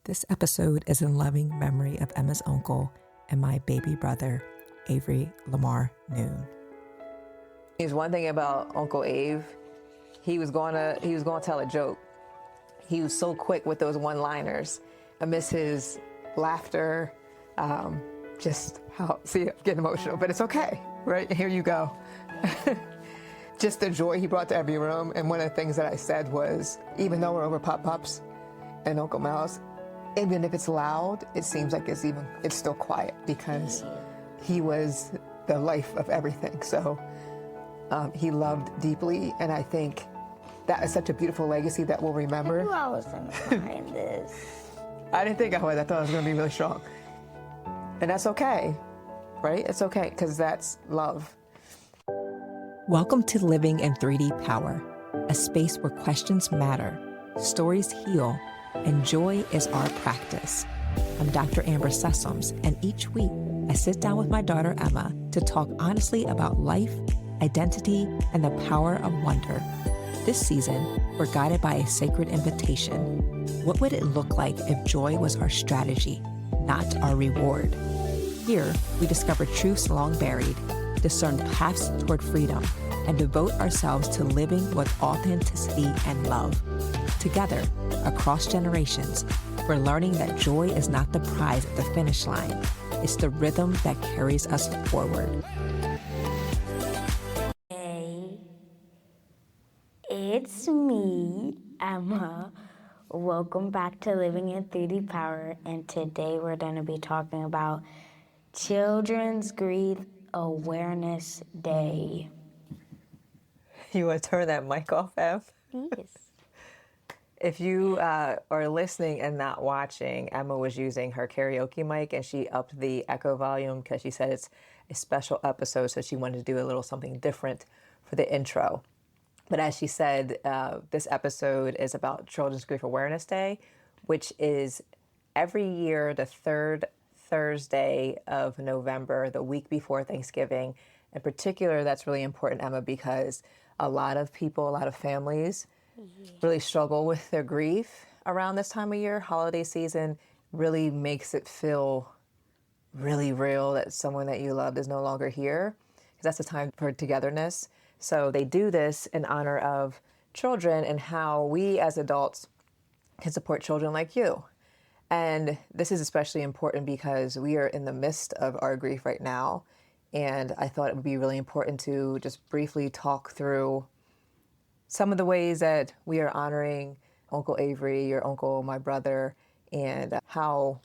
This episode is in loving memory of Emma's uncle and my baby brother, Avery Lamar Noon. There's one thing about Uncle Ave. He was going to tell a joke. He was so quick with those one-liners. I miss his laughter. Just how, see, I'm getting emotional, but it's okay, right? Here you go. Just the joy he brought to every room. And one of the things that I said was, even though we're over Pop-Pops and Uncle Mouse, even if it's loud, it seems like it's still quiet because he was the life of everything. So he loved deeply, and I think that is such a beautiful legacy that we'll remember. I knew I was gonna find this. I didn't think I was. I thought I was gonna be really strong. And that's okay, right? It's okay, because that's love. Welcome to Living in 3D Power, a space where questions matter, stories heal, and joy is our practice. I'm Dr. Amber Sessoms, and each week I sit down with my daughter Emma to talk honestly about life, identity, and the power of wonder. This season, we're guided by a sacred invitation. What would it look like if joy was our strategy, not our reward? Here, we discover truths long buried, discern paths toward freedom, and devote ourselves to living with authenticity and love. Together, across generations, we're learning that joy is not the prize at the finish line. It's the rhythm that carries us forward. Hey, it's me, Emma. Welcome back to Living in 3D Power, and today we're going to be talking about Children's Grief Awareness Day. You want to turn that mic off, Ev? Yes. If you are listening and not watching, Emma was using her karaoke mic and she upped the echo volume because she said it's a special episode, so she wanted to do a little something different for the intro. But as she said, this episode is about Children's Grief Awareness Day, which is every year the third Thursday of November, the week before Thanksgiving. In particular, that's really important, Emma, because a lot of people, a lot of families really struggle with their grief around this time of year. Holiday season really makes it feel really real that someone that you loved is no longer here, because that's the time for togetherness. So they do this in honor of children and how we as adults can support children like you. And this is especially important because we are in the midst of our grief right now. And I thought it would be really important to just briefly talk through some of the ways that we are honoring Uncle Avery, your uncle, my brother, and how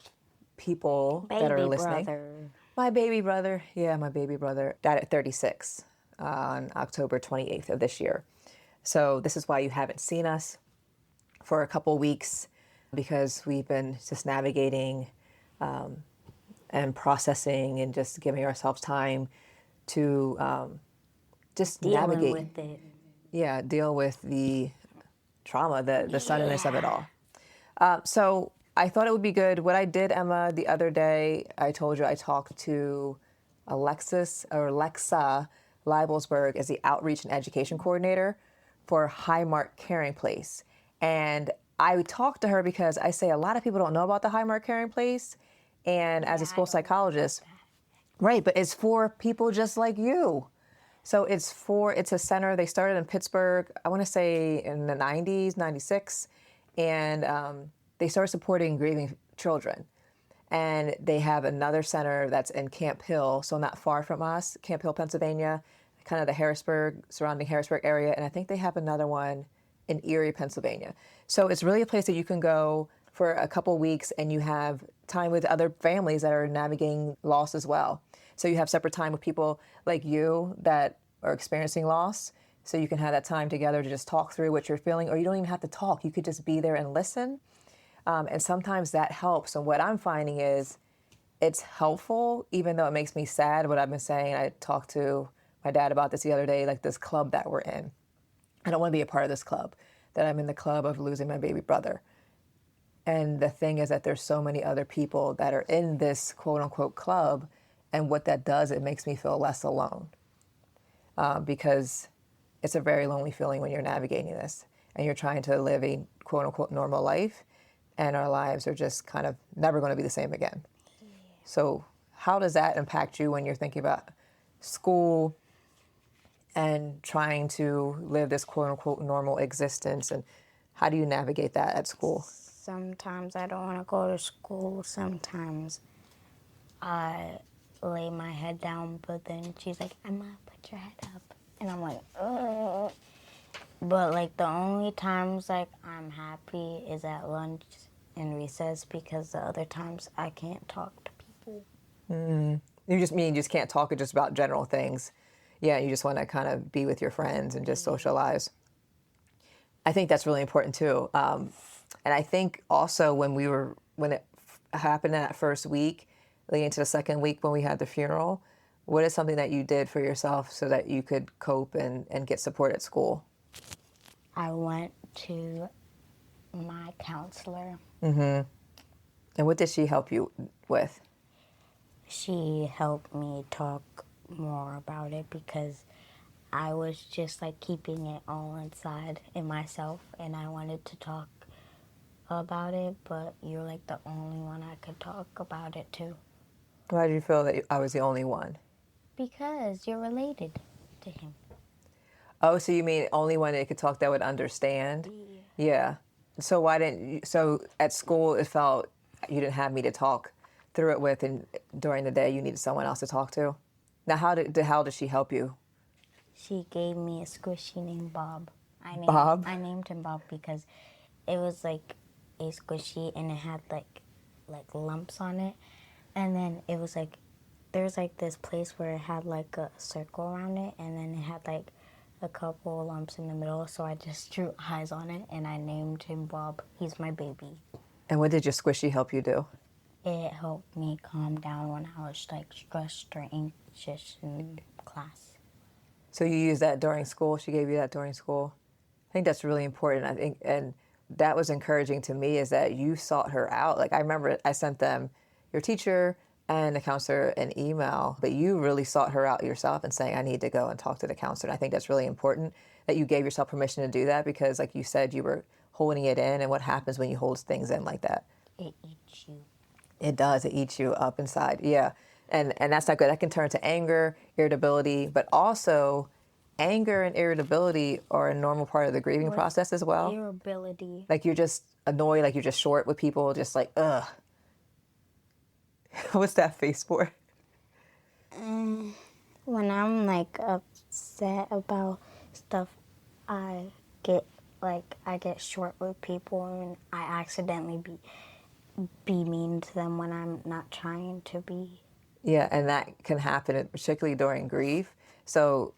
people that are listening. My baby brother. Yeah, my baby brother died at 36 on October 28th of this year. So this is why you haven't seen us for a couple weeks, because we've been just navigating and processing and just giving ourselves time to just navigate. With it. Yeah, deal with the trauma, the suddenness of it all. So I thought it would be good. What I did, Emma, the other day, I told you I talked to Alexa Leibelsberg as the Outreach and Education Coordinator for Highmark Caring Place. And I talked to her because I say a lot of people don't know about the Highmark Caring Place. And as a school psychologist, right, but it's for people just like you. So it's a center. They started in Pittsburgh, I want to say in the 90s, 96. And they started supporting grieving children. And they have another center that's in Camp Hill, so not far from us, Camp Hill, Pennsylvania, kind of the surrounding Harrisburg area. And I think they have another one in Erie, Pennsylvania. So it's really a place that you can go for a couple weeks and you have time with other families that are navigating loss as well. So you have separate time with people like you that are experiencing loss. So you can have that time together to just talk through what you're feeling, or you don't even have to talk. You could just be there and listen. And sometimes that helps. And what I'm finding is it's helpful, even though it makes me sad, what I've been saying. I talked to my dad about this the other day, like this club that we're in. I don't want to be a part of this club, that I'm in the club of losing my baby brother. And the thing is that there's so many other people that are in this quote unquote club. And what that does, it makes me feel less alone. Because it's a very lonely feeling when you're navigating this and you're trying to live a quote unquote normal life. and our lives are just kind of never going to be the same again. So how does that impact you when you're thinking about school and trying to live this quote unquote normal existence, and how do you navigate that at school? Sometimes I don't want to go to school. Sometimes I lay my head down, but then she's like, Emma, put your head up. And I'm like, ugh. But like the only times like I'm happy is at lunch and recess, because the other times I can't talk to people. You just can't talk just about general things. Yeah, you just want to kind of be with your friends and just socialize. I think that's really important too. And I think also when it happened in that first week, leading into the second week when we had the funeral, what is something that you did for yourself so that you could cope and get support at school? I went to my counselor. And what did she help you with? She helped me talk more about it, because I was just like keeping it all inside in myself, and I wanted to talk about it, but you're like the only one I could talk about it to. Why did you feel that I was the only one? Because you're related to him. Oh, so you mean only one that could talk that would understand? Yeah. So why didn't you, so at school it felt you didn't have me to talk through it with, and during the day you needed someone else to talk to? Now how did she help you? She gave me a squishy named Bob. Bob? I named him Bob because it was like a squishy and it had like lumps on it. And then it was like, there's like this place where it had like a circle around it, and then it had like a couple lumps in the middle. So I just drew eyes on it and I named him Bob. He's my baby. And what did your squishy help you do? It helped me calm down when I was like stressed or anxious in class. So you used that during school? She gave you that during school? I think that's really important. I think, and that was encouraging to me, is that you sought her out. Like I remember I sent them, your teacher and the counselor, an email, but you really sought her out yourself and saying, I need to go and talk to the counselor. And I think that's really important that you gave yourself permission to do that, because like you said, you were holding it in, and what happens when you hold things in like that? It eats you. It does. It eats you up inside. Yeah. And that's not good. That can turn to anger, irritability, but also anger and irritability are a normal part of the grieving process as well. Irritability. Like you're just annoyed, like you're just short with people, just like, ugh. What's that face for? When I'm like upset about stuff, I get short with people, and I accidentally be mean to them when I'm not trying to be. Yeah, and that can happen, particularly during grief. So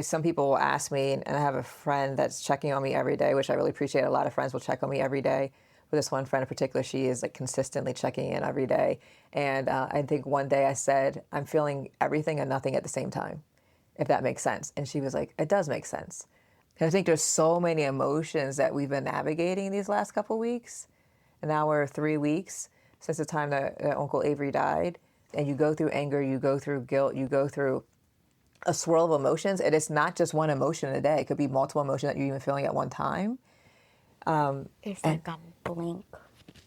some people will ask me, and I have a friend that's checking on me every day, which I really appreciate. A lot of friends will check on me every day. But this one friend in particular, she is like consistently checking in every day. And I think one day I said, I'm feeling everything and nothing at the same time, if that makes sense. And she was like, it does make sense. And I think there's so many emotions that we've been navigating these last couple weeks. And now we're 3 weeks since the time that Uncle Avery died. And you go through anger, you go through guilt, you go through a swirl of emotions. And it's not just one emotion a day. It could be multiple emotions that you're even feeling at one time. It's like I'm blank.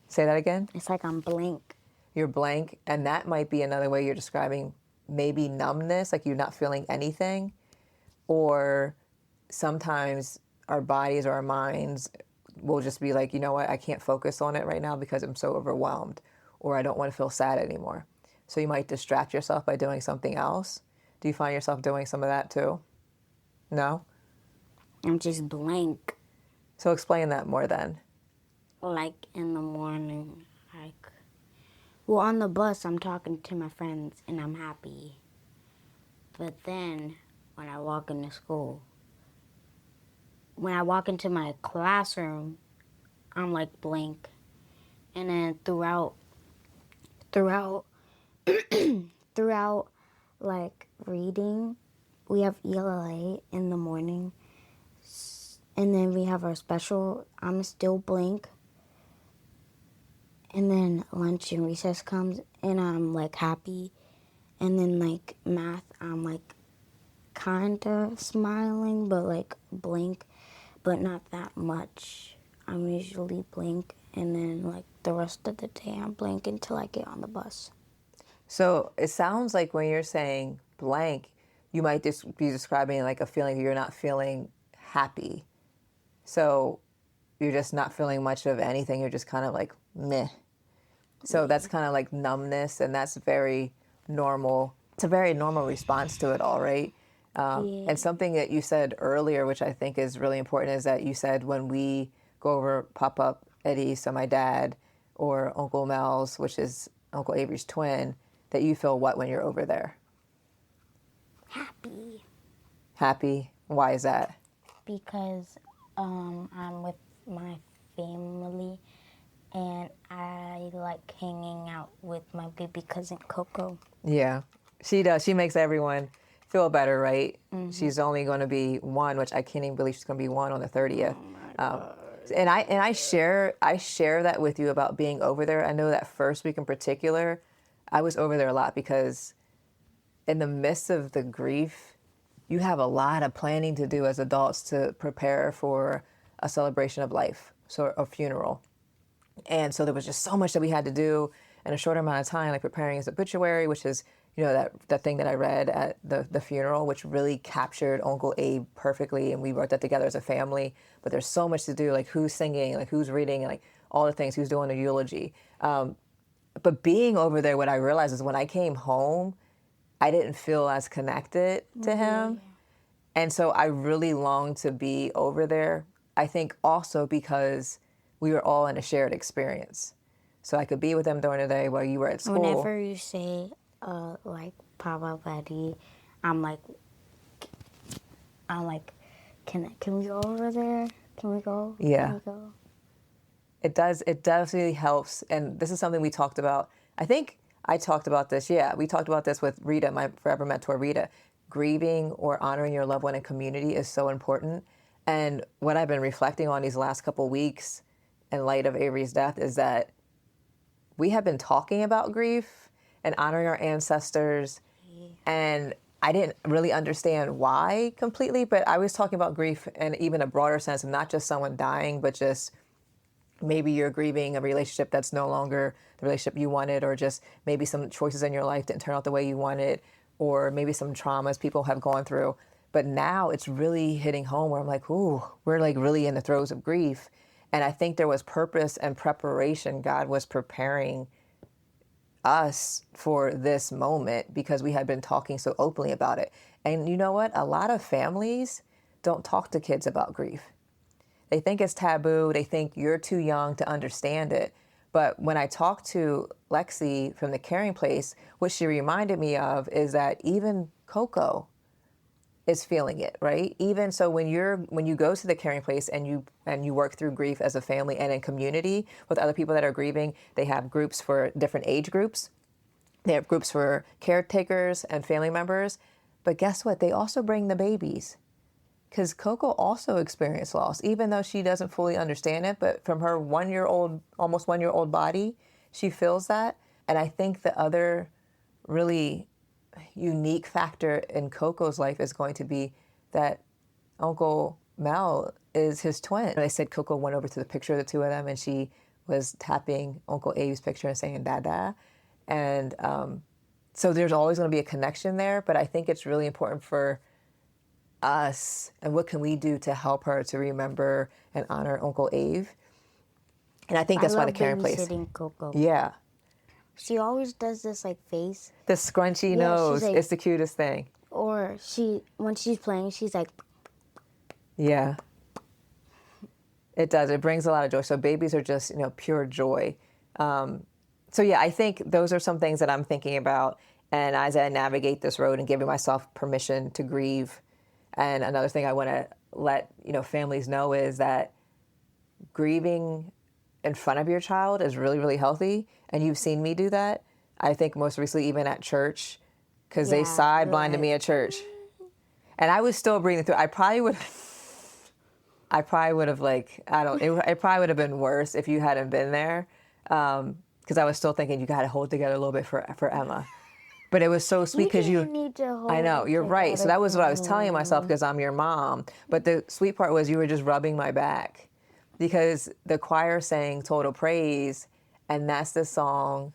Say that again? It's like I'm blank. You're blank. And that might be another way you're describing maybe numbness, like you're not feeling anything. Or sometimes our bodies or our minds will just be like, you know what, I can't focus on it right now because I'm so overwhelmed, or I don't want to feel sad anymore. So you might distract yourself by doing something else. Do you find yourself doing some of that too? No? I'm just blank. So explain that more then. Like in the morning, on the bus, I'm talking to my friends and I'm happy. But then when I walk into school, when I walk into my classroom, I'm like blank. And then throughout like reading, we have ELA in the morning. And then we have our special, I'm still blank. And then lunch and recess comes and I'm like happy. And then like math, I'm like kind of smiling, but like blank, but not that much. I'm usually blank. and then like the rest of the day I'm blank until I get on the bus. So it sounds like when you're saying blank, you might just be describing like a feeling you're not feeling happy. So you're just not feeling much of anything. You're just kind of like meh. So that's kind of like numbness, and that's very normal. It's a very normal response to it all, right? And something that you said earlier, which I think is really important, is that you said when we go over Pop-Up Eddie, so my dad, or Uncle Mel's, which is Uncle Avery's twin, that you feel what when you're over there? Happy. Happy? Why is that? Because I'm with my family and I like hanging out with my baby cousin Coco. Yeah, she does. She makes everyone feel better, right? She's only going to be one, which I can't even believe she's going to be one on the 30th. And I share that with you about being over there. I know that first week in particular, I was over there a lot because in the midst of the grief, you have a lot of planning to do as adults to prepare for a celebration of life, so a funeral. And so there was just so much that we had to do in a short amount of time, like preparing his obituary, which is, that thing that I read at the funeral, which really captured Uncle Abe perfectly. And we wrote that together as a family. But there's so much to do, like who's singing, like who's reading, like all the things, who's doing the eulogy. But being over there, what I realized is when I came home, I didn't feel as connected to him. And so I really longed to be over there. I think also because we were all in a shared experience. So I could be with them during the day while you were at school. Whenever you say, like, Papa Buddy, I'm like, can we go over there? Can we go? Yeah. Can we go? It definitely helps. And this is something we talked about. I think I talked about this. Yeah, we talked about this with Rita, my forever mentor, Rita. Grieving or honoring your loved one in community is so important. And what I've been reflecting on these last couple weeks in light of Avery's death is that we have been talking about grief and honoring our ancestors. And I didn't really understand why completely, but I was talking about grief in even a broader sense of not just someone dying, but just maybe you're grieving a relationship that's no longer the relationship you wanted, or just maybe some choices in your life didn't turn out the way you wanted, or maybe some traumas people have gone through. But now it's really hitting home where I'm like, ooh, we're like really in the throes of grief. And I think there was purpose and preparation. God was preparing us for this moment because we had been talking so openly about it. And you know what? A lot of families don't talk to kids about grief. They think it's taboo. They think you're too young to understand it. But when I talked to Lexi from the Caring Place, what she reminded me of is that even Coco is feeling it, right? Even so, when you go to the Caring Place and you work through grief as a family and in community with other people that are grieving, they have groups for different age groups. They have groups for caretakers and family members. But guess what? They also bring the babies. Because Coco also experienced loss, even though she doesn't fully understand it. But from her almost 1 year old body, she feels that. And I think the other really unique factor in Coco's life is going to be that Uncle Mel is his twin. And I said Coco went over to the picture of the two of them, and she was tapping Uncle Abe's picture and saying Dada. And so there's always going to be a connection there. But I think it's really important for us, and what can we do to help her to remember and honor Uncle Abe? And I think that's why the Caring Place. Coco. Yeah. She always does this like face. The scrunchy nose. Like, it's the cutest thing. Or when she's playing, she's like. Yeah. It does. It brings a lot of joy. So babies are just, pure joy. So yeah, I think those are some things that I'm thinking about. And as I navigate this road and giving myself permission to grieve. And another thing I want to let families know is that grieving in front of your child is really, really healthy. And you've seen me do that. I think most recently even at church, because they sideblinded me at church. And I was still breathing through. It probably would have been worse if you hadn't been there. Because I was still thinking you got to hold together a little bit for Emma. But it was so sweet because you need to hold. I know, you're right. So that was what I was telling myself because I'm your mom. But the sweet part was you were just rubbing my back. because the choir sang Total Praise, and that's the song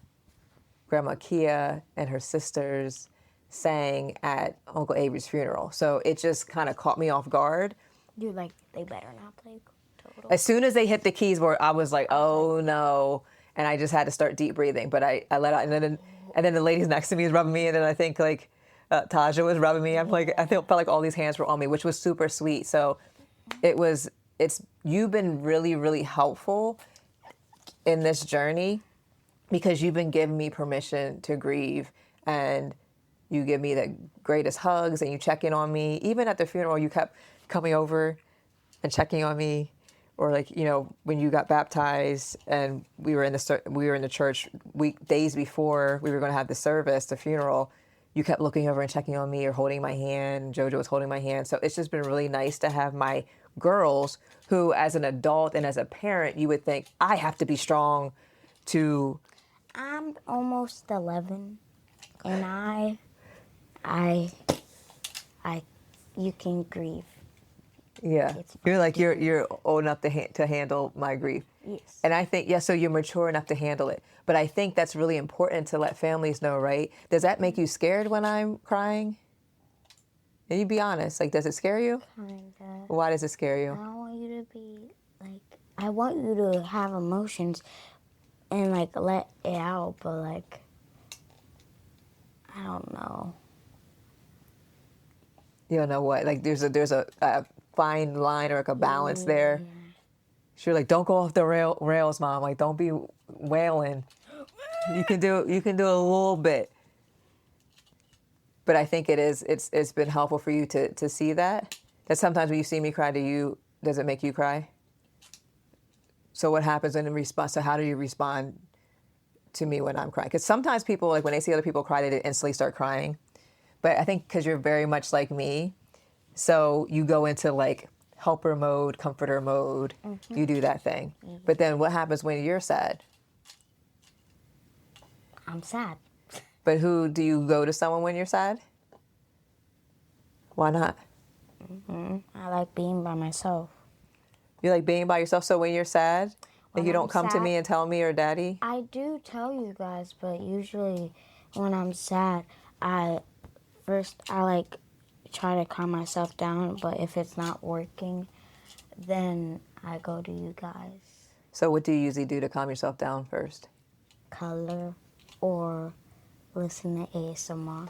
Grandma Kia and her sisters sang at Uncle Avery's funeral. So it just kind of caught me off guard. You're like, they better not play Total. As soon as they hit the keyboard, I was like, oh no. And I just had to start deep breathing. But I let out, and then the ladies next to me was rubbing me, and then I think like Taja was rubbing me. I'm like, felt like all these hands were on me, which was super sweet. So you've been really, really helpful in this journey, because you've been giving me permission to grieve, and you give me the greatest hugs, and you check in on me. Even at the funeral, you kept coming over and checking on me. Or like, when you got baptized and we were in the church days before we were going to have the service, the funeral, you kept looking over and checking on me or holding my hand. JoJo was holding my hand. So it's just been really nice to have my girls who, as an adult and as a parent, you would think, I have to be strong to... I'm almost 11, and you can grieve. Yeah, you're old enough to handle my grief. Yes. And I think, so you're mature enough to handle it. But I think that's really important to let families know, right? Does that make you scared when I'm crying? And you be honest, like, does it scare you? Kinda. Why does it scare you? I don't want you to be, like, I want you to have emotions and, like, let it out, but, like, I don't know. You don't know what? Like, there's a fine line or like a balance there. She's like, don't go off the rails, Mom. Like, don't be wailing. You can do a little bit. But I think it's been helpful for you to see that sometimes when you see me cry, does it make you cry? So what happens in response? So how do you respond to me when I'm crying? Because sometimes people, like, when they see other people cry, they instantly start crying. But I think because you're very much like me, so you go into like helper mode, comforter mode. Mm-hmm. You do that thing. Mm-hmm. But then what happens when you're sad? I'm sad. But who do you go to? Someone when you're sad? Why not? Mm-hmm. I like being by myself. You like being by yourself? So when you're sad, like, you don't come to me and tell me or Daddy? I do tell you guys, but usually when I'm sad, I like try to calm myself down, but if it's not working, then I go to you guys. So what do you usually do to calm yourself down first? Color or listen to ASMR.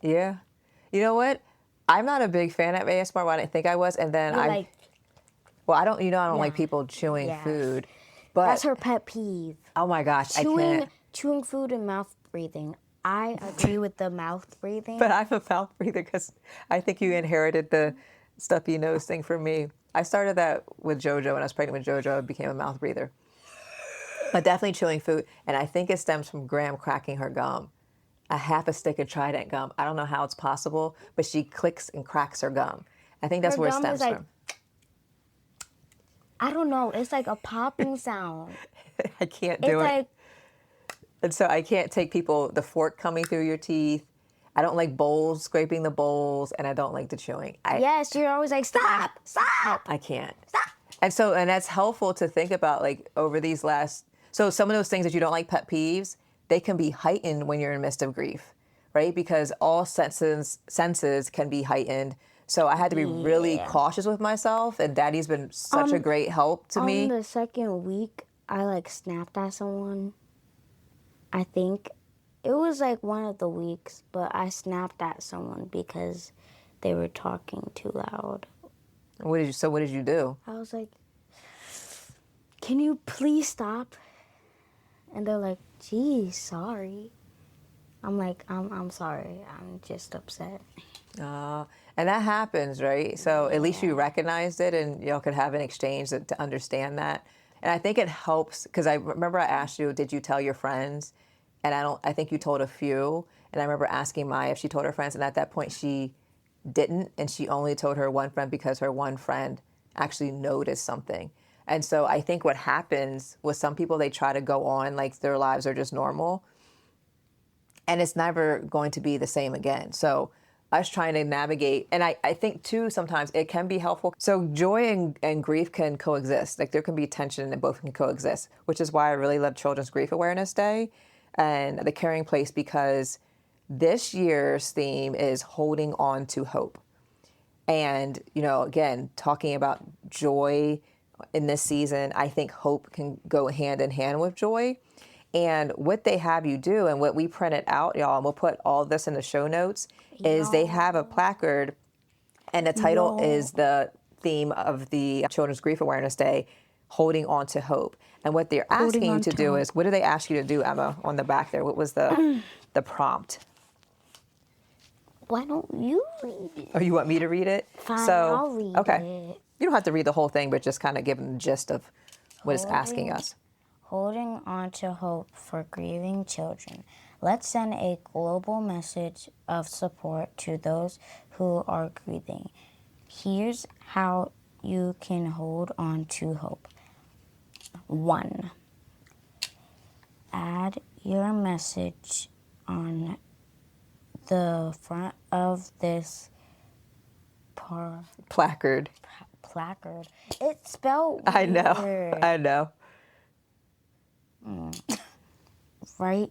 Yeah. You know what? I'm not a big fan of ASMR. Well, I didn't think I was, and then I don't like people chewing food. But that's her pet peeve. Oh my gosh, I can't. Chewing food and mouth breathing. I agree with the mouth breathing. But I'm a mouth breather because I think you inherited the stuffy nose thing from me. I started that with JoJo. When I was pregnant with JoJo, I became a mouth breather. But definitely chewing food. And I think it stems from Graham cracking her gum. A half a stick of Trident gum. I don't know how it's possible, but she clicks and cracks her gum. I think that's where it stems from. I don't know. It's like a popping sound. I can't do it. And so I can't take the fork coming through your teeth. I don't like bowls, scraping the bowls, and I don't like the chewing. Yes, you're always like, stop. I can't. Stop. And that's helpful to think about, like, over these so some of those things that you don't like, pet peeves, they can be heightened when you're in the midst of grief, right? Because all senses can be heightened. So I had to be really cautious with myself, and Daddy's been such a great help to me. On the second week, I, like, snapped at someone. I think it was like one of the weeks, but I snapped at someone because they were talking too loud. What did you do? I was like, can you please stop? And they're like, geez, sorry. I'm like, I'm sorry. I'm just upset. And that happens, right? So at least you recognized it, and y'all could have an exchange to understand that. And I think it helps, because I remember I asked you, did you tell your friends? And I think you told a few. And I remember asking Maya if she told her friends, and at that point she didn't, and she only told her one friend because her one friend actually noticed something. And so I think what happens with some people, they try to go on like their lives are just normal, and it's never going to be the same again. So us trying to navigate. And I think too, sometimes it can be helpful. So joy and grief can coexist. Like there can be tension and both can coexist, which is why I really love Children's Grief Awareness Day and the Caring Place, because this year's theme is holding on to hope. And, you know, again, talking about joy in this season, I think hope can go hand in hand with joy. And what they have you do and what we printed out, y'all, and we'll put all this in the show notes, is they have a placard, and the title is the theme of the Children's Grief Awareness Day, Holding On to Hope. And what they're asking you to do is, what do they ask you to do, Emma, on the back there? What was the prompt? Why don't you read it? Oh, you want me to read it? Fine, So, I'll read okay. it. You don't have to read the whole thing, but just kind of give them the gist of what it's asking us. Holding on to hope for grieving children. Let's send a global message of support to those who are grieving. Here's how you can hold on to hope. 1. Add your message on the front of this Placard. placard. It's spelled weird. I know. Right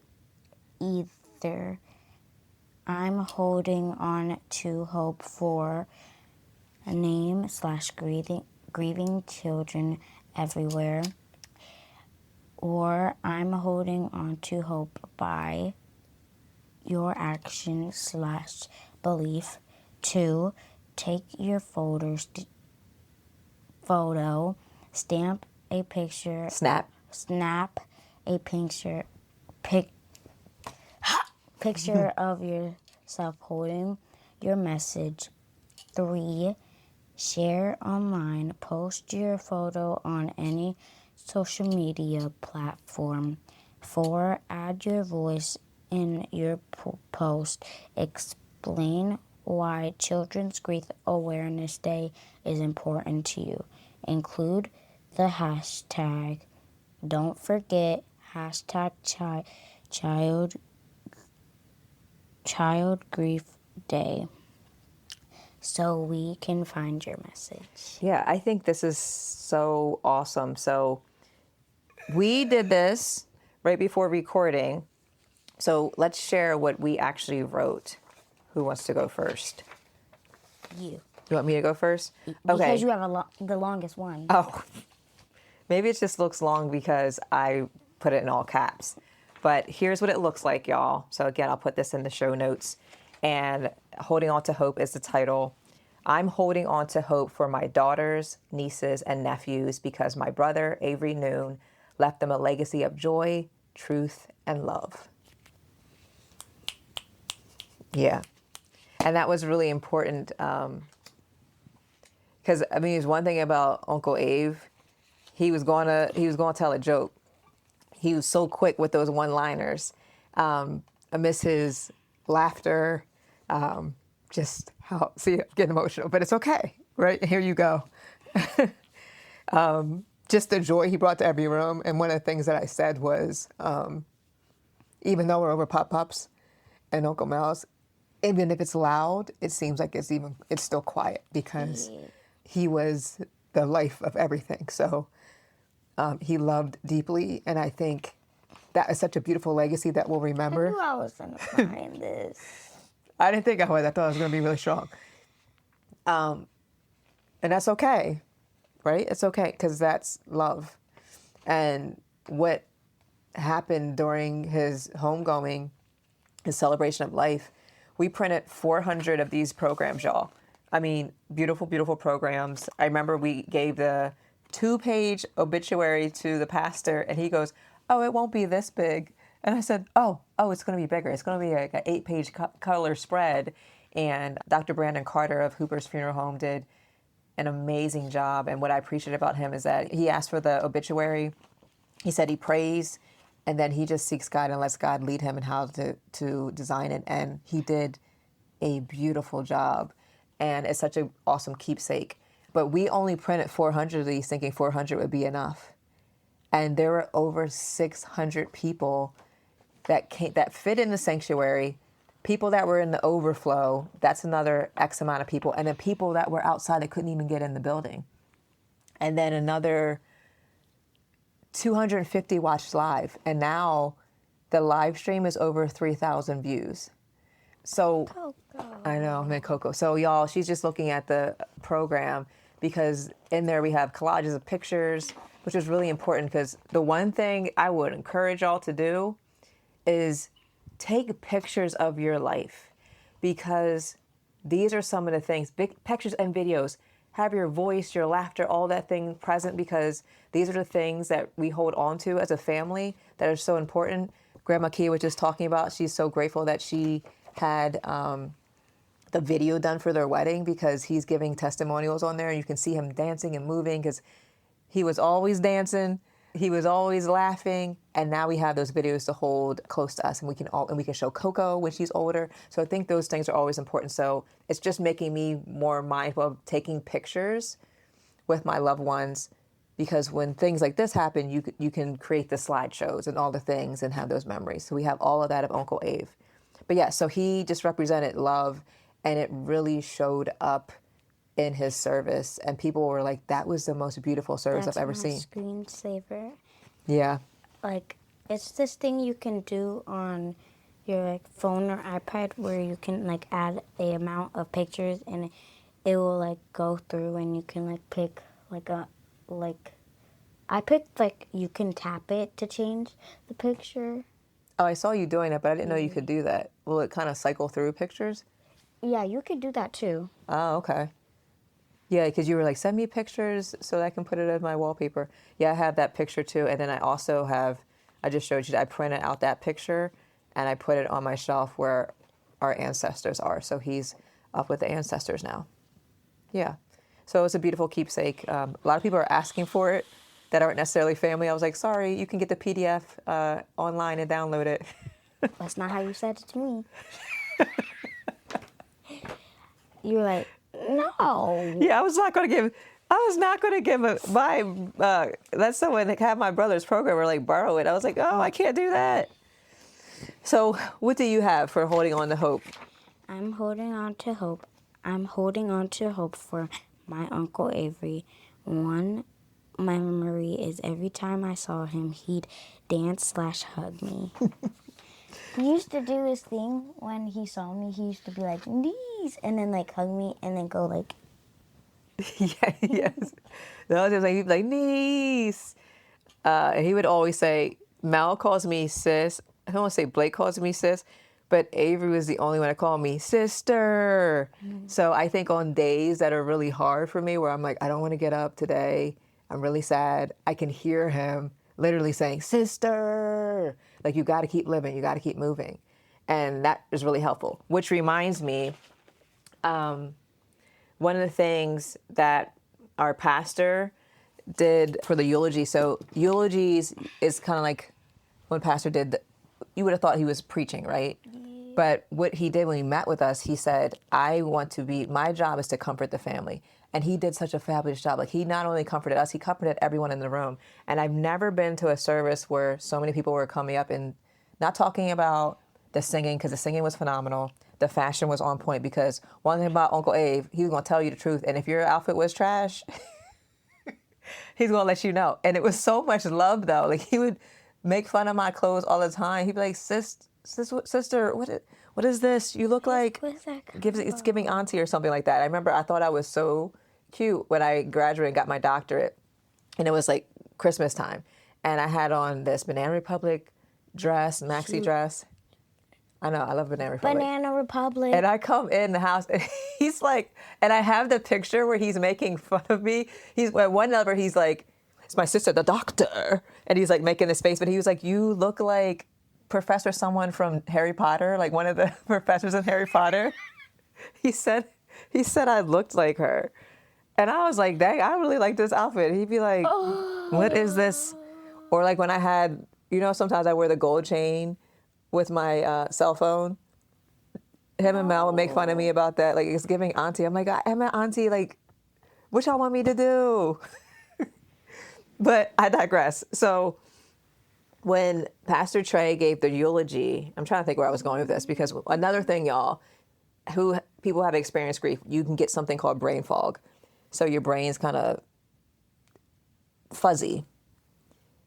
either. I'm holding on to hope for a name / grieving children everywhere. Or I'm holding on to hope by your action / belief. 2. Take your photo, stamp a picture. Snap a picture of yourself holding your message. 3. Share online. Post your photo on any social media platform. 4. Add your voice in your post. Explain why Children's Grief Awareness Day is important to you. Include the hashtag. Don't forget hashtag Child Grief Day, so we can find your message. Yeah, I think this is so awesome. So we did this right before recording. So let's share what we actually wrote. Who wants to go first? You. You want me to go first? Okay. Because you have the longest one. Oh, maybe it just looks long because I put it in all caps. But here's what it looks like, y'all. So again, I'll put this in the show notes. And Holding On to Hope is the title. I'm holding on to hope for my daughters, nieces, and nephews because my brother, Avery Noon, left them a legacy of joy, truth, and love. Yeah. And that was really important because, I mean, there's one thing about Uncle Abe. He was going to tell a joke. He was so quick with those one-liners. Amidst his laughter, just how, see, getting emotional, but it's okay, right? Here you go. Just the joy he brought to every room. And one of the things that I said was, even though we're over Pop-Pops and Uncle Mouse, even if it's loud, it seems like it's still quiet because he was the life of everything. So he loved deeply, and I think that is such a beautiful legacy that we'll remember. I knew I was going to find this. I didn't think I was. I thought I was going to be really strong. And that's okay, right? It's okay because that's love. And what happened during his homegoing, his celebration of life, we printed 400 of these programs, y'all. I mean, beautiful, beautiful programs. I remember we gave the 2-page obituary to the pastor, and he goes, "Oh, it won't be this big." And I said, oh, it's going to be bigger. It's going to be like an 8-page color spread. And Dr. Brandon Carter of Hooper's Funeral Home did an amazing job. And what I appreciate about him is that he asked for the obituary. He said he prays, and then he just seeks God and lets God lead him in how to design it. And he did a beautiful job. And it's such an awesome keepsake. But we only printed 400 of these thinking 400 would be enough. And there were over 600 people that fit in the sanctuary People that were in the overflow, that's another X amount of people. And then people that were outside that couldn't even get in the building. And then another 250 watched live. And now the live stream is over 3,000 views. So Coco. I know, I'm in Coco. So y'all, she's just looking at the program because in there we have collages of pictures, which is really important because the one thing I would encourage y'all to do is take pictures of your life, because these are some of the things, big pictures and videos. Have your voice, your laughter, all that thing present, because these are the things that we hold on to as a family that are so important. Grandma Kia was just talking about, she's so grateful that she had the video done for their wedding, because he's giving testimonials on there and you can see him dancing and moving, because he was always dancing. He was always laughing, and now we have those videos to hold close to us, and we can show Coco when she's older. So I think those things are always important. So it's just making me more mindful of taking pictures with my loved ones, because when things like this happen, you can create the slideshows and all the things and have those memories. So we have all of that of Uncle Ave. But yeah, so he just represented love, and it really showed up in his service, and people were like, that was the most beautiful service I've ever seen. Screensaver. Yeah. Like, it's this thing you can do on your like phone or iPad where you can like add a amount of pictures, and it will like go through, and you can like pick I picked like you can tap it to change the picture. Oh, I saw you doing it, but I didn't know you could do that. Will it kind of cycle through pictures? Yeah, you could do that too. Oh, okay. Yeah, because you were like, send me pictures so that I can put it as my wallpaper. Yeah, I have that picture too. And then I also have, I just showed you, I printed out that picture and I put it on my shelf where our ancestors are. So he's up with the ancestors now. Yeah. So it's a beautiful keepsake. A lot of people are asking for it that aren't necessarily family. I was like, sorry, you can get the PDF online and download it. That's not how you said it to me. You were like, no. Yeah, I was not going to give that's someone that had my brother's program or like borrow it. I was like, oh, I can't do that. So what do you have for holding on to hope? I'm holding on to hope. I'm holding on to hope for my Uncle Avery. One memory is every time I saw him, he'd dance/hug me. He used to do this thing when he saw me. He used to be like, knees, and then like hug me and then go like. Yeah, yes. No, it was like, he'd be like, niece. And he would always say, Mal calls me sis. I don't want to say Blake calls me sis, but Avery was the only one that called me sister. Mm-hmm. So I think on days that are really hard for me, where I'm like, I don't want to get up today, I'm really sad, I can hear him literally saying, sister. Like, you got to keep living, you got to keep moving. And that is really helpful, which reminds me, one of the things that our pastor did for the eulogy. So eulogies is kind of like when pastor did, you would have thought he was preaching, right? Yeah. But what he did when he met with us, he said, my job is to comfort the family. And he did such a fabulous job. Like, he not only comforted us, he comforted everyone in the room. And I've never been to a service where so many people were coming up and not talking about the singing, because the singing was phenomenal. The fashion was on point, because one thing about Uncle Abe, he was going to tell you the truth. And if your outfit was trash, he's going to let you know. And it was so much love, though. Like, he would make fun of my clothes all the time. He'd be like, sister, what is this? You look like, it's giving auntie or something like that. I remember I thought I was so cute when I graduated and got my doctorate. And it was like Christmas time. And I had on this Banana Republic dress, maxi dress. I know, I love Banana Republic. Banana Republic. And I come in the house, and he's like, and I have the picture where he's making fun of me. At one level, he's like, it's my sister, the doctor. And he's like making this face, but he was like, you look like Professor someone from Harry Potter, like one of the professors in Harry Potter. He said I looked like her. And I was like, dang, I really like this outfit. He'd be like, what is this? Or like when I had, sometimes I wear the gold chain with my cell phone. Him and Mel would make fun of me about that. Like, it's giving auntie. I'm like, I'm an auntie. Like, what y'all want me to do? But I digress. So when Pastor Trey gave the eulogy, I'm trying to think where I was going with this, because another thing, y'all, who people have experienced grief, you can get something called brain fog. So your brain's kind of fuzzy.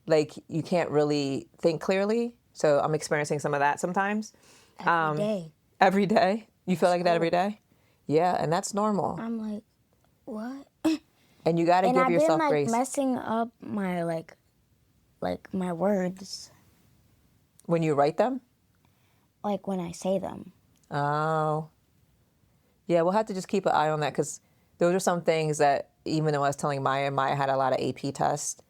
Like you can't really think clearly. So I'm experiencing some of that sometimes. Every day. Every day? You feel like that every day? Yeah, and that's normal. I'm like, what? And you got to give yourself I've been grace. messing up my like my words. When you write them? Like when I say them. Oh. Yeah, we'll have to just keep an eye on that, because those are some things that, even though I was telling Maya had a lot of AP tests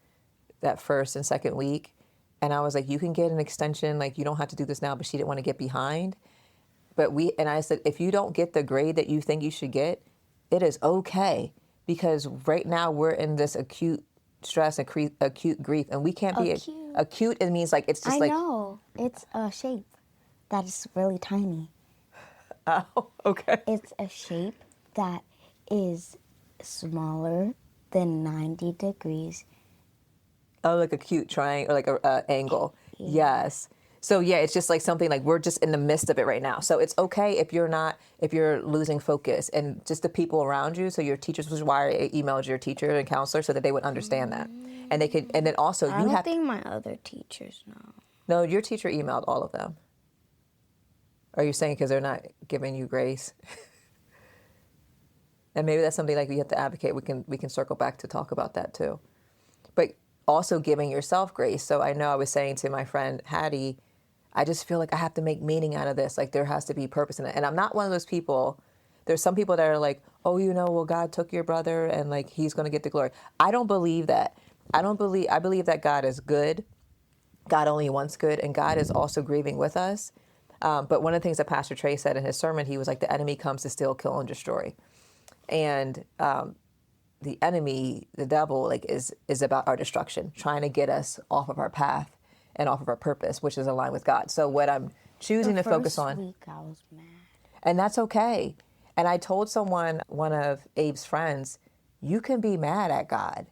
that first and second week. And I was like, you can get an extension. Like, you don't have to do this now, but she didn't want to get behind. And I said, if you don't get the grade that you think you should get, it is okay. Because right now we're in this acute stress, acute grief, and we can't be acute. It means like, it's just I know. It's a shape that is really tiny. Oh, okay. It's a shape that is smaller than 90 degrees. Oh, like a cute triangle, or like a angle. Yeah. Yes. So yeah, it's just like something like we're just in the midst of it right now. So it's okay if you're losing focus, and just the people around you. So your teachers, which is why I emailed your teacher and counselor so that they would understand that, and they could. And then also I don't think my other teachers know. No, your teacher emailed all of them. Are you saying because they're not giving you grace? And maybe that's something like we have to advocate. We can circle back to talk about that too. But also giving yourself grace. So I know I was saying to my friend Hattie, I just feel like I have to make meaning out of this. Like there has to be purpose in it. And I'm not one of those people. There's some people that are like, oh, well, God took your brother and like he's going to get the glory. I don't believe that. I believe that God is good. God only wants good, and God is also grieving with us. But one of the things that Pastor Trey said in his sermon, he was like, the enemy comes to steal, kill, and destroy. And the enemy, the devil, like is about our destruction, trying to get us off of our path and off of our purpose, which is aligned with God. So what I'm choosing to focus on. The first week I was mad. And that's okay. And I told one of Abe's friends, you can be mad at God.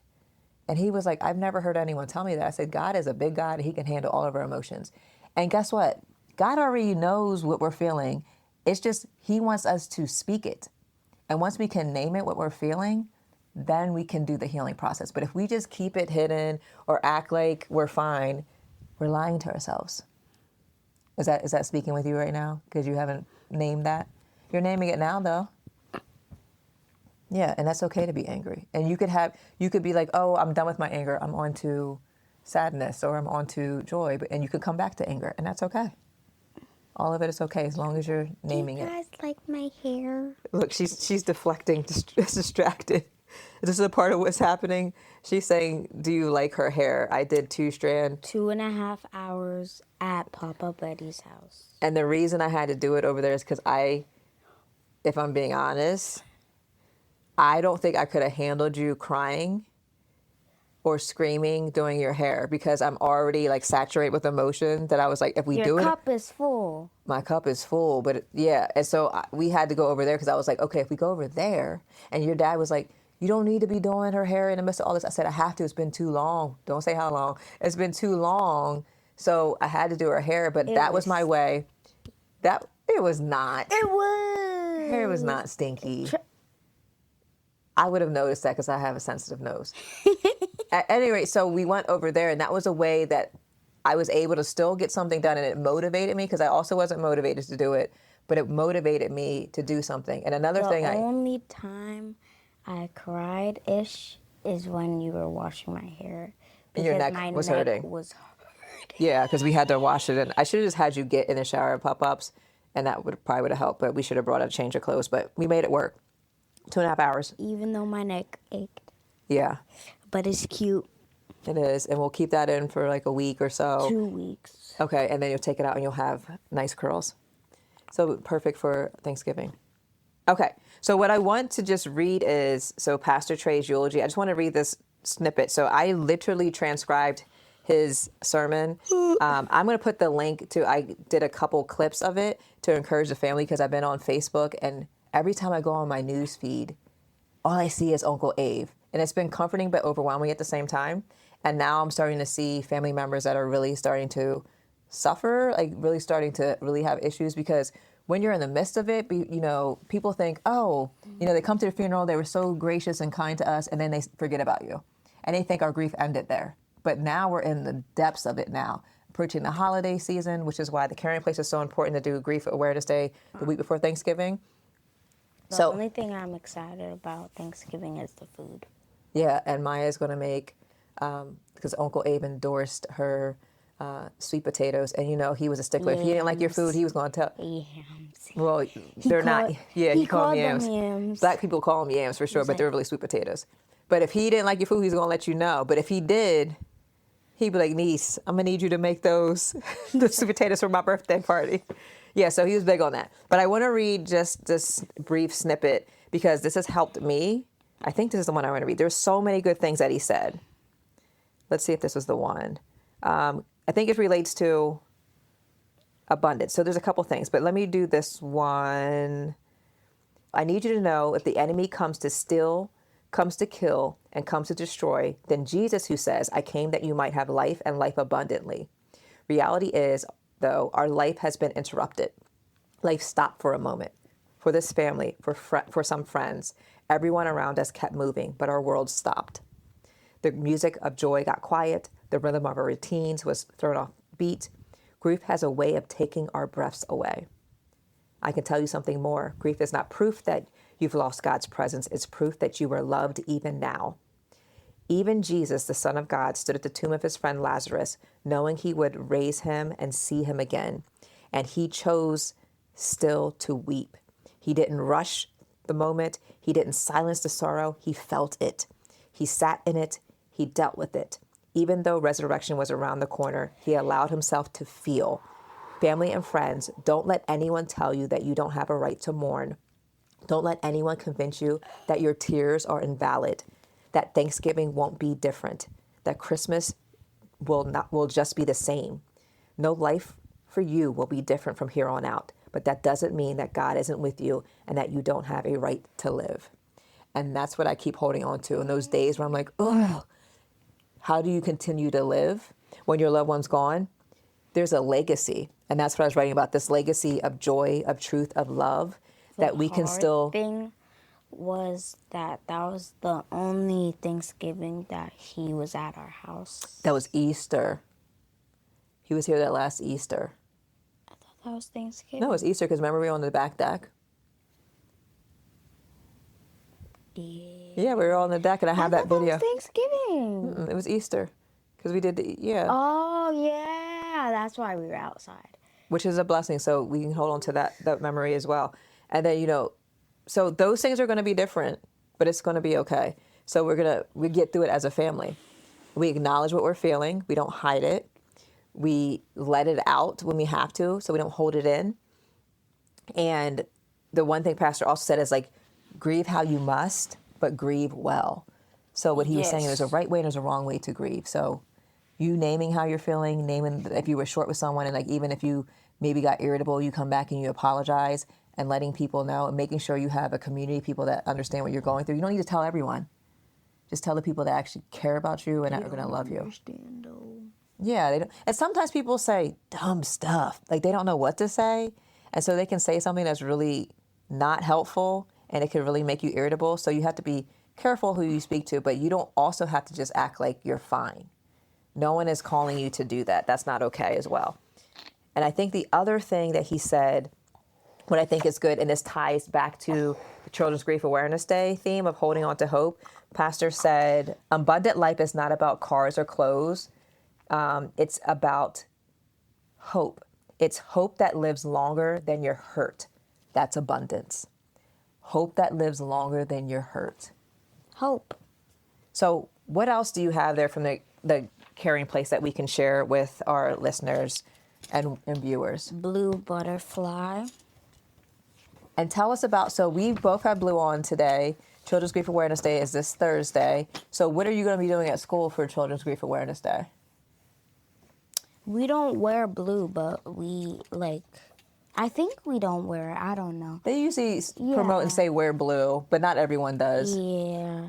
And he was like, I've never heard anyone tell me that. I said, God is a big God. He can handle all of our emotions. And guess what? God already knows what we're feeling. It's just he wants us to speak it. And once we can name it what we're feeling, then we can do the healing process. But if we just keep it hidden or act like we're fine, we're lying to ourselves. Is that speaking with you right now? Because you haven't named that? You're naming it now, though. Yeah, and that's okay to be angry. And you could be like, oh, I'm done with my anger. I'm on to sadness, or I'm on to joy. And you could come back to anger, and that's okay. All of it is okay as long as you're naming it. Do you guys like my hair? Look, she's deflecting, distracted. This is a part of what's happening. She's saying, do you like her hair? I did 2-strand. 2.5 hours at Papa Betty's house. And the reason I had to do it over there is because if I'm being honest, I don't think I could have handled you crying or screaming doing your hair, because I'm already like saturated with emotion, that I was like, if we do it. Your cup is full. My cup is full, but yeah. And so we had to go over there, because I was like, okay, if we go over there, and your dad was like, you don't need to be doing her hair in the midst of all this. I said, I have to. It's been too long. Don't say how long. It's been too long. So I had to do her hair, but that was my way. It was not. It was. Her hair was not stinky. I would have noticed that because I have a sensitive nose. At any rate, so we went over there, and that was a way that I was able to still get something done, and it motivated me, because I also wasn't motivated to do it, but it motivated me to do something. And another thing, the only time I cried-ish is when you were washing my hair. And your neck my was neck hurting. was hurting. Yeah, because we had to wash it. And I should have just had you get in the shower and pop-ups, and that probably would have helped, but we should have brought a change of clothes. But we made it work. 2.5 hours. Even though my neck ached. Yeah. But it's cute. It is. And we'll keep that in for like a week or so. 2 weeks. Okay. And then you'll take it out and you'll have nice curls. So perfect for Thanksgiving. Okay. So what I want to just read is, so Pastor Trey's eulogy. I just want to read this snippet. So I literally transcribed his sermon. I'm going to put the link to, I did a couple clips of it to encourage the family, because I've been on Facebook, and every time I go on my news feed, all I see is Uncle Ave. And it's been comforting but overwhelming at the same time. And now I'm starting to see family members that are really starting to suffer, like really starting to really have issues, because when you're in the midst of it, people think, oh, they come to the funeral, they were so gracious and kind to us, and then they forget about you. And they think our grief ended there. But now we're in the depths of it now, approaching the holiday season, which is why the Caring Place is so important to do Grief Awareness Day the week before Thanksgiving. The only thing I'm excited about Thanksgiving is the food. Yeah, and Maya's going to make, because Uncle Abe endorsed her sweet potatoes, and he was a stickler. If he didn't like your food, he was going to tell. Yams. Well, they're not. Yeah, he called them them yams. yams. Black people call them yams for sure, but they're really sweet potatoes. But if he didn't like your food, he's going to let you know. But if he did, he'd be like, niece, I'm going to need you to make the sweet potatoes for my birthday party. Yeah, so he was big on that. But I want to read just this brief snippet, because this has helped me. I think this is the one I want to read. There's so many good things that he said. Let's see if this was the one. I think it relates to abundance. So there's a couple things, but let me do this one. I need you to know, if the enemy comes to steal, comes to kill, and comes to destroy, then Jesus, who says, I came that you might have life and life abundantly. Reality is, though, our life has been interrupted. Life stopped for a moment. For this family, for some friends, everyone around us kept moving, but our world stopped. The music of joy got quiet. The rhythm of our routines was thrown off beat. Grief has a way of taking our breaths away. I can tell you something more. Grief is not proof that you've lost God's presence. It's proof that you are loved even now. Even Jesus, the Son of God, stood at the tomb of his friend Lazarus, knowing he would raise him and see him again. And he chose still to weep. He didn't rush the moment. He didn't silence the sorrow. He felt it. He sat in it. He dealt with it. Even though resurrection was around the corner, he allowed himself to feel. Family and friends, don't let anyone tell you that you don't have a right to mourn. Don't let anyone convince you that your tears are invalid, that Thanksgiving won't be different, that Christmas will just be the same. No life for you will be different from here on out, but that doesn't mean that God isn't with you and that you don't have a right to live. And that's what I keep holding on to in those days where I'm like, oh, how do you continue to live when your loved one's gone? There's a legacy. And that's what I was writing about, this legacy of joy, of truth, of love, that we can still... The thing was that was the only Thanksgiving that he was at our house. That was Easter. He was here that last Easter. I thought that was Thanksgiving. No, it was Easter, because remember we were on the back deck? Yeah, we were all on the deck, and I have that video. That was Thanksgiving. It was Easter, because we did Oh, yeah. That's why we were outside. Which is a blessing, so we can hold on to that memory as well. And then, so those things are going to be different, but it's going to be okay. So we get through it as a family. We acknowledge what we're feeling. We don't hide it. We let it out when we have to, so we don't hold it in. And the one thing Pastor also said is, like, grieve how you must, but grieve well. So what he was saying, there's a right way and there's a wrong way to grieve. So you naming how you're feeling, naming if you were short with someone, and like even if you maybe got irritable, you come back and you apologize, and letting people know and making sure you have a community of people that understand what you're going through. You don't need to tell everyone. Just tell the people that actually care about you and that are going to love you. Yeah, they don't. And sometimes people say dumb stuff. Like they don't know what to say. And so they can say something that's really not helpful, and it can really make you irritable. So you have to be careful who you speak to, but you don't also have to just act like you're fine. No one is calling you to do that. That's not okay as well. And I think the other thing that he said, what I think is good, and this ties back to the Children's Grief Awareness Day theme of holding on to hope. Pastor said, abundant life is not about cars or clothes. It's about hope. It's hope that lives longer than your hurt. That's abundance. Hope that lives longer than your hurt. Hope. So what else do you have there from the Caring Place that we can share with our listeners and viewers? Blue butterfly. And tell us about, so we both have blue on today. Children's Grief Awareness Day is this Thursday. So what are you going to be doing at school for Children's Grief Awareness Day? We don't wear blue, but I think we don't wear it. I don't know. They usually promote and say wear blue, but not everyone does. Yeah.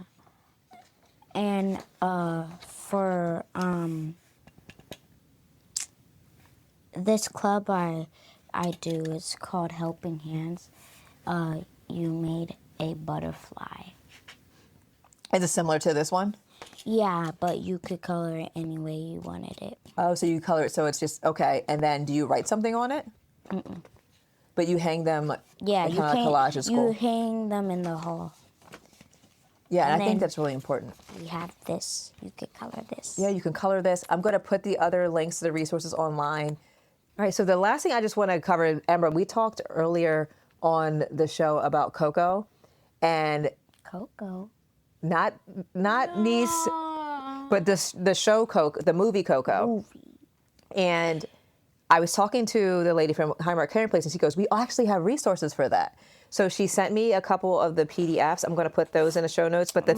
And for this club I do, it's called Helping Hands. You made a butterfly. Is it similar to this one? Yeah, but you could color it any way you wanted it. Oh, so you color it so it's just, okay. And then do you write something on it? But you hang them Yeah, kind you of like can't. collage at school. You hang them in the hall. Yeah, and I think then- that's really important. We have this. You could color this. Yeah, you can color this. I'm going to put the other links to the resources online. All right, so the last thing I just want to cover, Amber, we talked earlier on the show about Coco, and Coco. not niece, but the show Coco, the movie Coco. And I was talking to the lady from Highmark Caring Place, and she goes, "We actually have resources for that." So she sent me a couple of the PDFs. I'm going to put those in the show notes. But the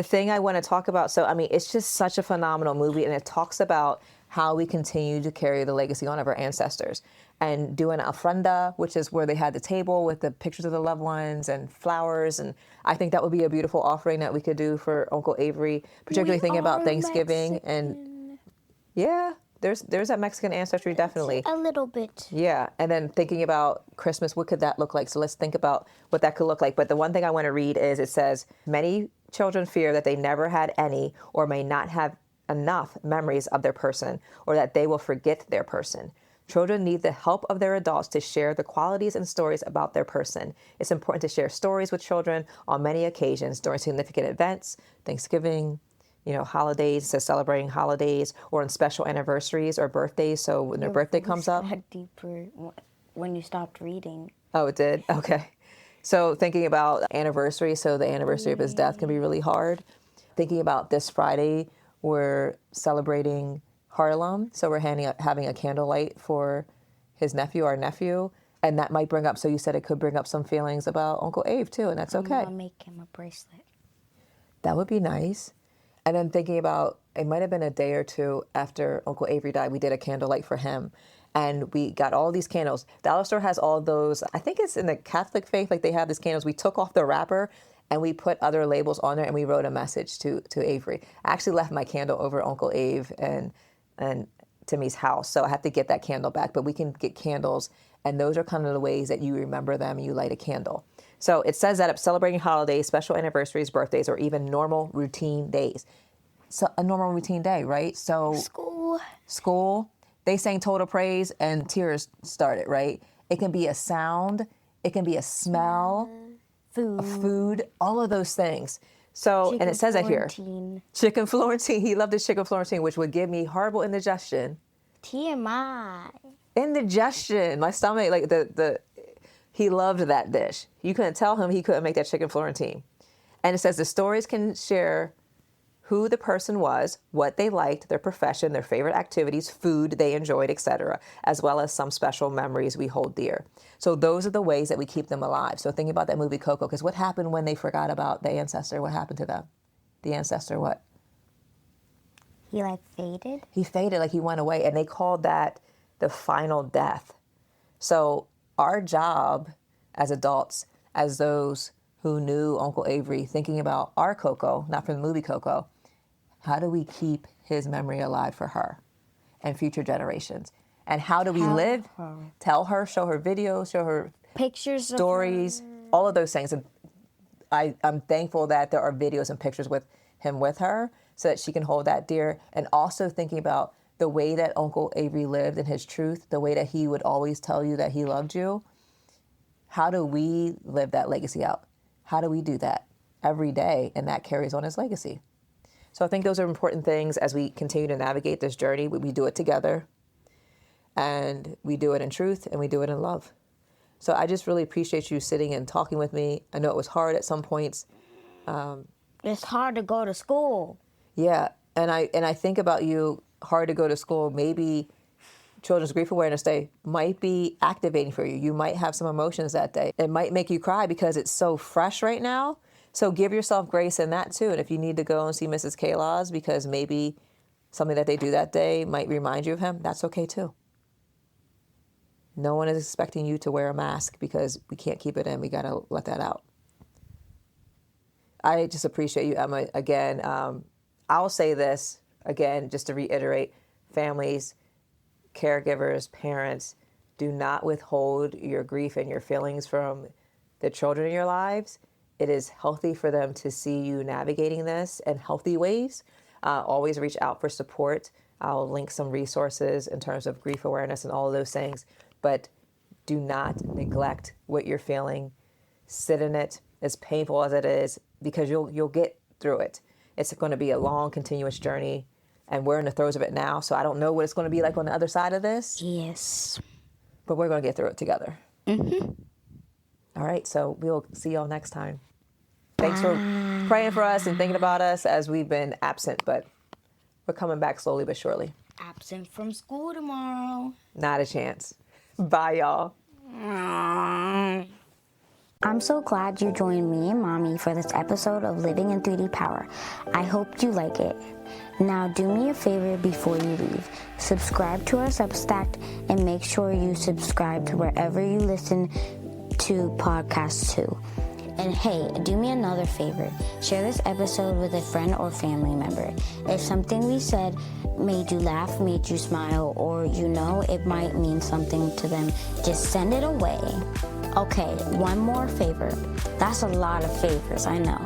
thing I want to talk about, so I mean, it's just such a phenomenal movie, and it talks about how we continue to carry the legacy on of our ancestors, and doing ofrenda, which is where they had the table with the pictures of the loved ones and flowers. And I think that would be a beautiful offering that we could do for Uncle Avery, particularly thinking about Thanksgiving. And yeah, there's that Mexican ancestry, definitely. A little bit. Yeah, and then thinking about Christmas, what could that look like? So let's think about what that could look like. But the one thing I want to read is, it says, many children fear that they never had any or may not have enough memories of their person, or that they will forget their person. Children need the help of their adults to share the qualities and stories about their person. It's important to share stories with children on many occasions during significant events, Thanksgiving, holidays, so celebrating holidays, or on special anniversaries or birthdays. So when their birthday comes up. Got deeper when you stopped reading. Oh, it did? Okay. So thinking about anniversary, so the anniversary of his death can be really hard. Thinking about this Friday, we're celebrating Harlem, so we're having a candlelight for his nephew, our nephew, and that might bring up, so you said it could bring up some feelings about Uncle Abe too, and that's okay. I'm gonna make him a bracelet. That would be nice. And then thinking about, it might have been a day or two after Uncle Avery died, we did a candlelight for him. And we got all these candles. Dollar Store has all those, I think it's in the Catholic faith, like they have these candles. We took off the wrapper and we put other labels on there, and we wrote a message to Avery. I actually left my candle over Uncle Abe and Timmy's house, so I have to get that candle back. But we can get candles, and those are kind of the ways that you remember them. You light a candle. So it says that celebrating holidays, special anniversaries, birthdays, or even normal routine days. So a normal routine day, right? So school. They sang Total Praise and tears started, right? It can be a sound. It can be a smell. Food, all of those things. So, Chicken and it says that here. Chicken Florentine. He loved his chicken Florentine, which would give me horrible indigestion. TMI. Indigestion. My stomach, like he loved that dish. You couldn't tell him he couldn't make that chicken Florentine. And it says the stories can share who the person was, what they liked, their profession, their favorite activities, food they enjoyed, etc., as well as some special memories we hold dear. So those are the ways that we keep them alive. So think about that movie Coco, because what happened when they forgot about the ancestor? What happened to them? The ancestor, what? He faded? He faded, like he went away, and they called that the final death. So our job as adults, as those who knew Uncle Avery, thinking about our Coco, not from the movie Coco, how do we keep his memory alive for her and future generations? And how do we live? Tell her, show her videos, show her pictures, stories, all of those things. And I'm thankful that there are videos and pictures with him with her so that she can hold that dear. And also thinking about the way that Uncle Avery lived and his truth, the way that he would always tell you that he loved you. How do we live that legacy out? How do we do that every day? And that carries on his legacy. So I think those are important things as we continue to navigate this journey. We do it together, and we do it in truth, and we do it in love. So I just really appreciate you sitting and talking with me. I know it was hard at some points. It's hard to go to school. Yeah, and I think about you, hard to go to school. Maybe Children's Grief Awareness Day might be activating for you. You might have some emotions that day. It might make you cry because it's so fresh right now. So give yourself grace in that too. And if you need to go and see Mrs. K-Laws because maybe something that they do that day might remind you of him, that's okay too. No one is expecting you to wear a mask because we can't keep it in. We got to let that out. I just appreciate you, Emma. Again, I'll say this again, just to reiterate, families, caregivers, parents, do not withhold your grief and your feelings from the children in your lives. It is healthy for them to see you navigating this in healthy ways. Always reach out for support. I'll link some resources in terms of grief awareness and all of those things. But do not neglect what you're feeling. Sit in it, as painful as it is, because you'll get through it. It's going to be a long, continuous journey, and we're in the throes of it now. So I don't know what it's going to be like on the other side of this. Yes. But we're going to get through it together. Mm-hmm. All right, so we'll see y'all next time. Thanks for praying for us and thinking about us as we've been absent, but we're coming back slowly but surely. Absent from school tomorrow. Not a chance. Bye, y'all. I'm so glad you joined me and Mommy for this episode of Living in 3D Power. I hope you like it. Now do me a favor before you leave. Subscribe to our Substack and make sure you subscribe to wherever you listen to podcasts too. And hey, do me another favor. Share this episode with a friend or family member. If something we said made you laugh, made you smile, or it might mean something to them, just send it away. Okay, one more favor. That's a lot of favors, I know.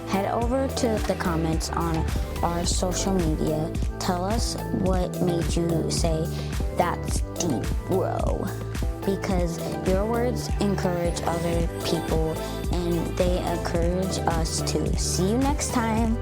Head over to the comments on our social media. Tell us what made you say, "That's deep, bro." Because your words encourage other people and they encourage us too. See you next time.